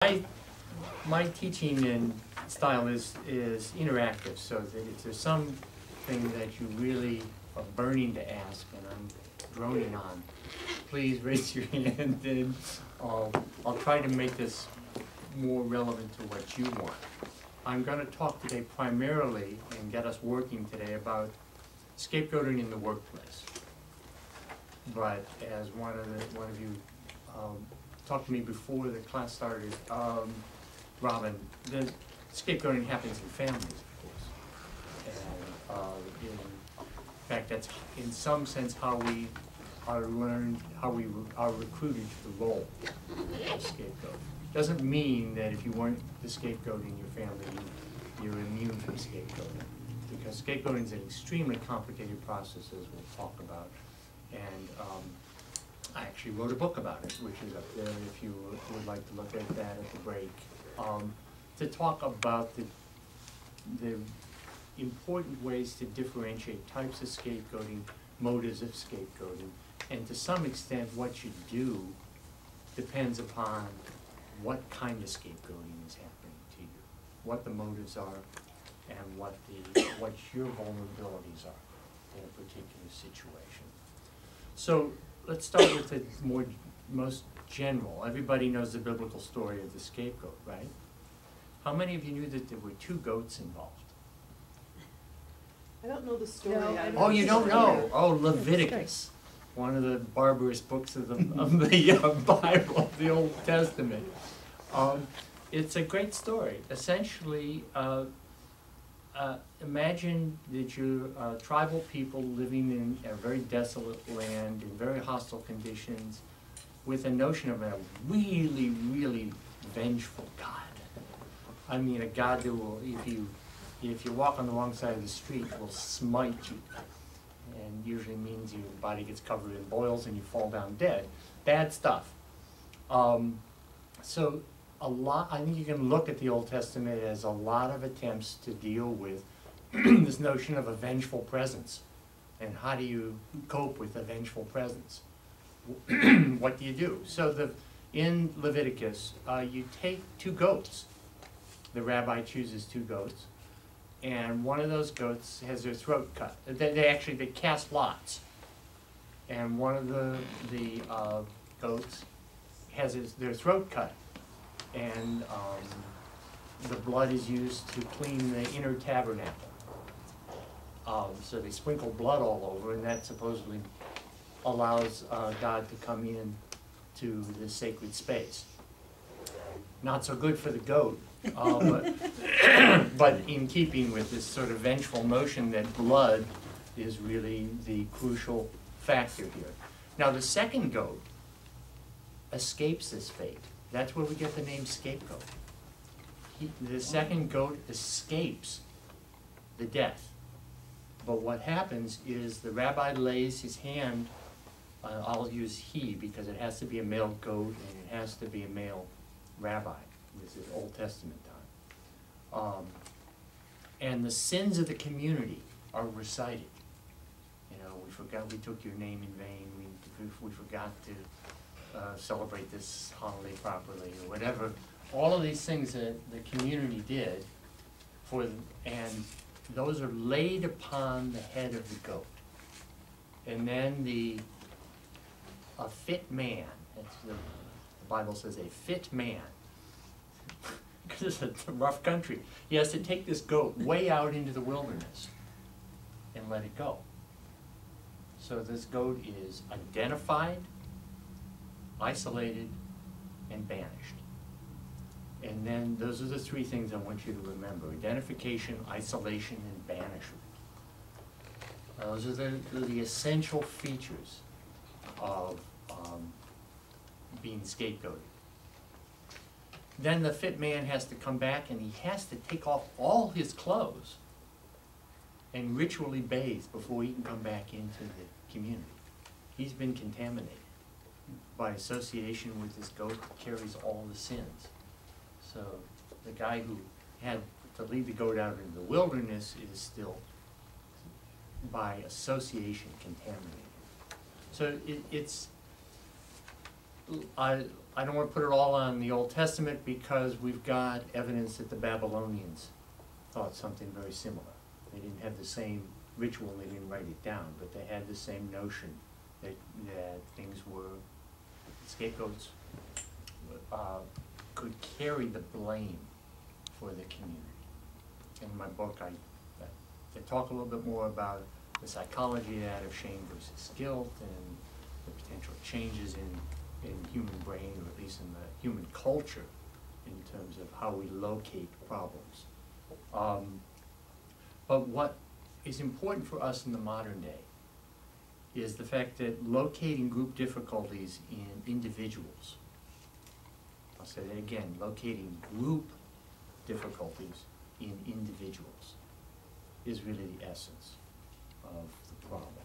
My teaching and style is interactive, so that if there's something that you really are burning to ask and I'm droning on, please raise your hand and I'll try to make this more relevant to what you want. I'm going to talk today primarily and get us working today about scapegoating in the workplace. But as one of you talked to me before the class started, Robin, the scapegoating happens in families, of course. And in fact, that's in some sense how we are learned, how we are recruited to the role of scapegoat. Doesn't mean that if you weren't the scapegoat in your family, you're immune from scapegoating. Because scapegoating is an extremely complicated process, as we'll talk about. And I actually wrote a book about it, which is up there if you would like to look at that at the break, to talk about the important ways to differentiate types of scapegoating, motives of scapegoating, and to some extent what you do depends upon what kind of scapegoating is happening to you, what the motives are, and what your vulnerabilities are in a particular situation. So let's start with the most general. Everybody knows the biblical story of the scapegoat, right? How many of you knew that there were 2 goats involved? I don't know the story. No, Oh, you don't know? Oh, Leviticus, one of the barbarous books of the Bible, the Old Testament. It's a great story. Essentially, imagine that you're tribal people living in a very desolate land in very hostile conditions with a notion of a really, really vengeful God. I mean, a God that will, if you walk on the wrong side of the street, will smite you. And usually means your body gets covered in boils and you fall down dead. Bad stuff. So I think you can look at the Old Testament as a lot of attempts to deal with this notion of a vengeful presence. And how do you cope with a vengeful presence? What do you do? So in Leviticus, you take 2 goats. The rabbi chooses 2 goats. And one of those goats has their throat cut. They cast lots. And one of the goats has their throat cut. And the blood is used to clean the inner tabernacle. So they sprinkle blood all over, and that supposedly allows God to come in to the sacred space. Not so good for the goat, but in keeping with this sort of vengeful notion that blood is really the crucial factor here. Now the second goat escapes this fate. That's where we get the name scapegoat. The second goat escapes the death. But what happens is the rabbi lays his hand, I'll use he because it has to be a male goat and it has to be a male rabbi. This is Old Testament time. And the sins of the community are recited. You know, we took your name in vain, we forgot to celebrate this holiday properly, or whatever. All of these things that the community did, and those are laid upon the head of the goat. And then a fit man, the Bible says a fit man, because it's a rough country, he has to take this goat way out into the wilderness and let it go. So this goat is identified, isolated, and banished. And then those are the 3 things I want you to remember: identification, isolation, and banishment. Those are the essential features of being scapegoated. Then the fit man has to come back and he has to take off all his clothes and ritually bathe before he can come back into the community. He's been contaminated by association with this goat that carries all the sins. So the guy who had to lead the goat out into the wilderness is still, by association, contaminated. So I I don't want to put it all on the Old Testament because we've got evidence that the Babylonians thought something very similar. They didn't have the same ritual, they didn't write it down, but they had the same notion that things were, scapegoats could carry the blame for the community. In my book, I talk a little bit more about the psychology of that, of shame versus guilt, and the potential changes in human brain, or at least in the human culture, in terms of how we locate problems. But what is important for us in the modern day is the fact that locating group difficulties in individuals, I'll say that again, locating group difficulties in individuals is really the essence of the problem.